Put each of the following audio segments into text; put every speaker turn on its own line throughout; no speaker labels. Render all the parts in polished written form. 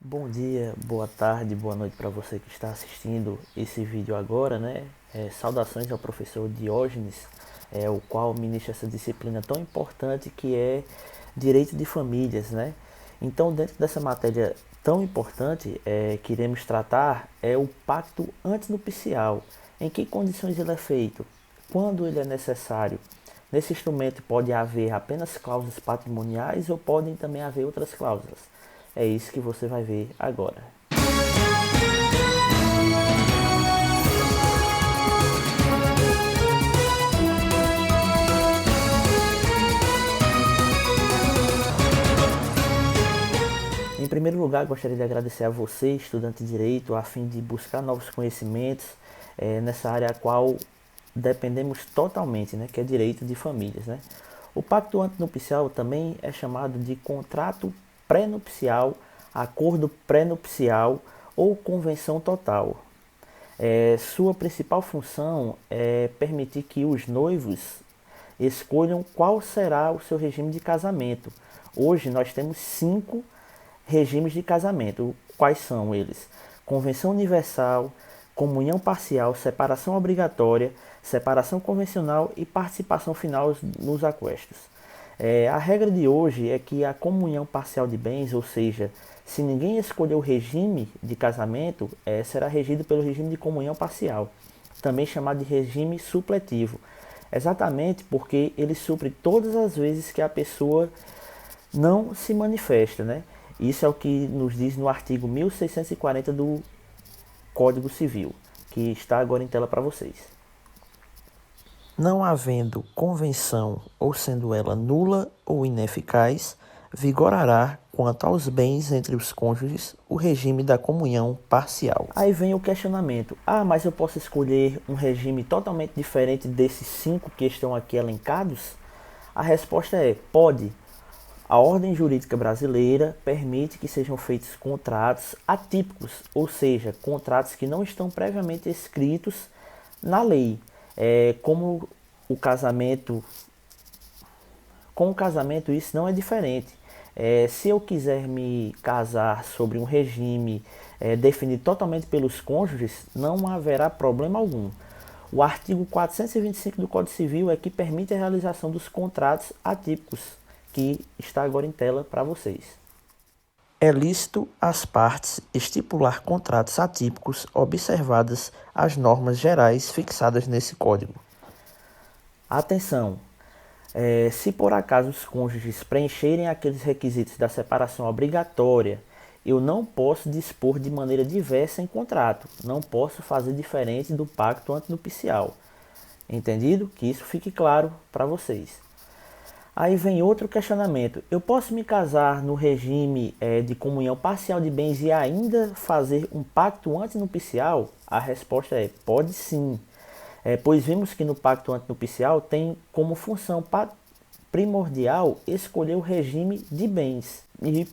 Bom dia, boa tarde, boa noite para você que está assistindo esse vídeo agora, né? Saudações ao professor Diógenes, o qual ministra essa disciplina tão importante que é Direito de Famílias, né? Então, dentro dessa matéria tão importante que iremos tratar é o pacto antinupcial. Em que condições ele é feito? Quando ele é necessário? Nesse instrumento pode haver apenas cláusulas patrimoniais ou podem também haver outras cláusulas. É isso que você vai ver agora. Em primeiro lugar, gostaria de agradecer a você, estudante de Direito, a fim de buscar novos conhecimentos nessa área a qual dependemos totalmente, né, que é Direito de Famílias. Né? O pacto antinupcial também é chamado de contrato pré-nupcial, acordo pré-nupcial ou convenção total. Sua principal função é permitir que os noivos escolham qual será o seu regime de casamento. Hoje nós temos 5 regimes de casamento. Quais são eles? Convenção universal, comunhão parcial, separação obrigatória, separação convencional e participação final nos aquestos. A regra de hoje é que a comunhão parcial de bens, ou seja, se ninguém escolher o regime de casamento, será regido pelo regime de comunhão parcial, também chamado de regime supletivo, exatamente porque ele supre todas as vezes que a pessoa não se manifesta, né? Isso é o que nos diz no artigo 1640 do Código Civil, que está agora em tela para vocês. Não havendo convenção ou sendo ela nula ou ineficaz, vigorará, quanto aos bens entre os cônjuges, o regime da comunhão parcial. Aí vem o questionamento: mas eu posso escolher um regime totalmente diferente desses 5 que estão aqui elencados? A resposta é: pode. A ordem jurídica brasileira permite que sejam feitos contratos atípicos, ou seja, contratos que não estão previamente escritos na lei. Como o casamento, com o casamento isso não é diferente. Se eu quiser me casar sobre um regime definido totalmente pelos cônjuges, não haverá problema algum. O artigo 425 do Código Civil é que permite a realização dos contratos atípicos, que está agora em tela para vocês. É lícito às partes estipular contratos atípicos observadas as normas gerais fixadas nesse código. Atenção! Se por acaso os cônjuges preencherem aqueles requisitos da separação obrigatória, eu não posso dispor de maneira diversa em contrato, não posso fazer diferente do pacto antinupcial. Entendido? Que isso fique claro para vocês. Aí vem outro questionamento: eu posso me casar no regime de comunhão parcial de bens e ainda fazer um pacto antinupcial? A resposta é: pode sim, pois vimos que no pacto antinupcial tem como função primordial escolher o regime de bens. E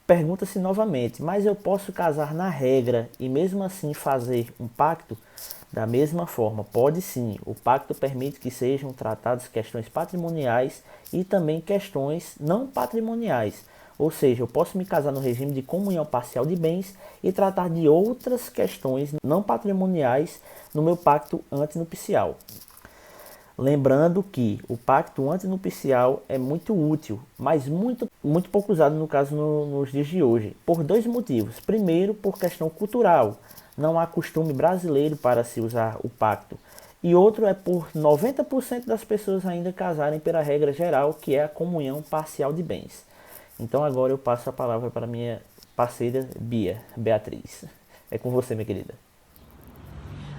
pergunta-se novamente: mas eu posso casar na regra e mesmo assim fazer um pacto? Da mesma forma, pode sim. O pacto permite que sejam tratadas questões patrimoniais e também questões não patrimoniais. Ou seja, eu posso me casar no regime de comunhão parcial de bens e tratar de outras questões não patrimoniais no meu pacto antinupcial. Lembrando que o pacto antinupcial é muito útil, mas muito pouco usado no caso nos dias de hoje, por 2 motivos. Primeiro, por questão cultural. Não há costume brasileiro para se usar o pacto. E outro é por 90% das pessoas ainda casarem pela regra geral, que é a comunhão parcial de bens. Então agora eu passo a palavra para minha parceira Beatriz. É com você, minha querida.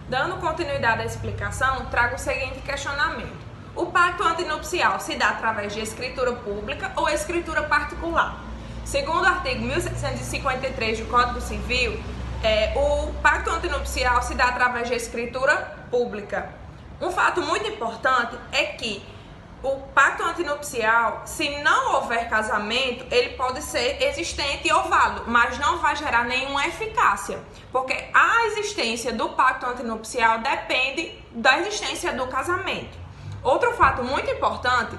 Dando continuidade à explicação, trago o seguinte questionamento: o pacto antinupcial se dá através de escritura pública ou escritura particular? Segundo o artigo 1753 do Código Civil, o pacto antinupcial se dá através de escritura pública. Um fato muito importante é que o pacto antinupcial, se não houver casamento, ele pode ser existente ou válido, mas não vai gerar nenhuma eficácia, porque a existência do pacto antinupcial depende da existência do casamento. Outro fato muito importante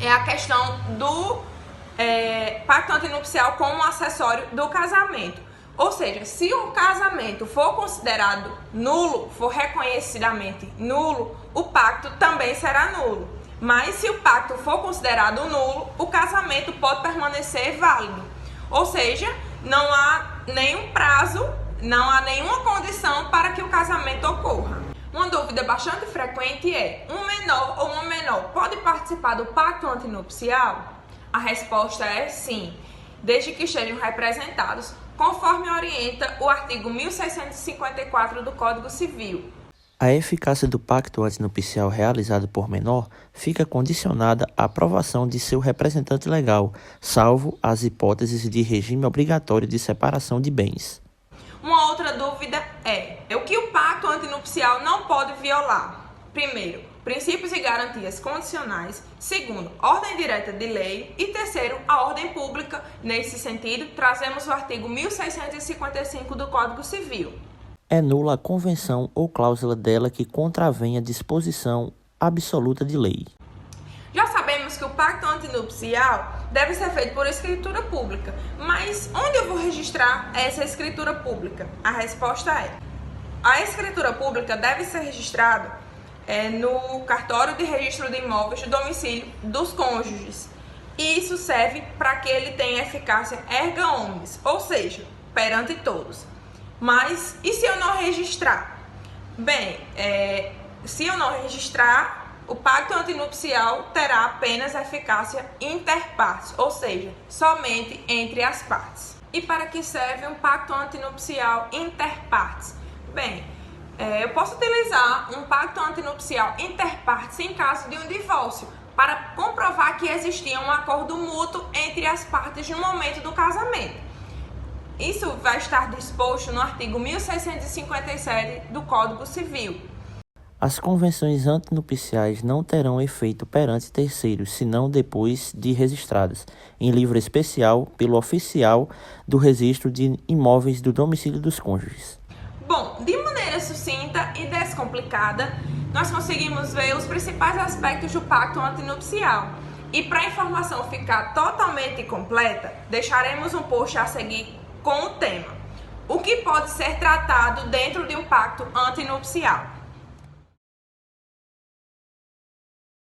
é a questão do pacto antinupcial como acessório do casamento. Ou seja, se o casamento for considerado nulo, for reconhecidamente nulo, o pacto também será nulo. Mas se o pacto for considerado nulo, o casamento pode permanecer válido. Ou seja, não há nenhum prazo, não há nenhuma condição para que o casamento ocorra. Uma dúvida bastante frequente é: um menor ou uma menor pode participar do pacto antinupcial? A resposta é sim, desde que estejam representados, conforme orienta o artigo 1654 do Código Civil.
A eficácia do pacto antinupcial realizado por menor fica condicionada à aprovação de seu representante legal, salvo as hipóteses de regime obrigatório de separação de bens.
Uma outra dúvida é o que o pacto antinupcial não pode violar. Primeiro, princípios e garantias condicionais. Segundo, ordem direta de lei. E terceiro, a ordem pública. Nesse sentido, trazemos o artigo 1655 do Código Civil.
É nula a convenção ou cláusula dela que contravenha disposição absoluta de lei.
Já sabemos que o pacto antinupcial deve ser feito por escritura pública, mas onde eu vou registrar essa escritura pública? A resposta é: a escritura pública deve ser registrada no cartório de registro de imóveis do domicílio dos cônjuges. E isso serve para que ele tenha eficácia erga omnes, ou seja, perante todos. Mas e se eu não registrar? Bem, se eu não registrar, o pacto antinupcial terá apenas eficácia interpartes, ou seja, somente entre as partes. E para que serve um pacto antinupcial interpartes? Bem, eu posso utilizar um pacto antinupcial interpartes em caso de um divórcio, para comprovar que existia um acordo mútuo entre as partes no momento do casamento. Isso vai estar disposto no artigo 1657 do Código Civil.
As convenções antinupciais não terão efeito perante terceiros, senão depois de registradas, em livro especial pelo oficial do registro de imóveis do domicílio dos cônjuges.
Bom, de maneira sucinta e descomplicada, nós conseguimos ver os principais aspectos do pacto antinupcial. E para a informação ficar totalmente completa, deixaremos um post a seguir com o tema: o que pode ser tratado dentro de um pacto antinupcial.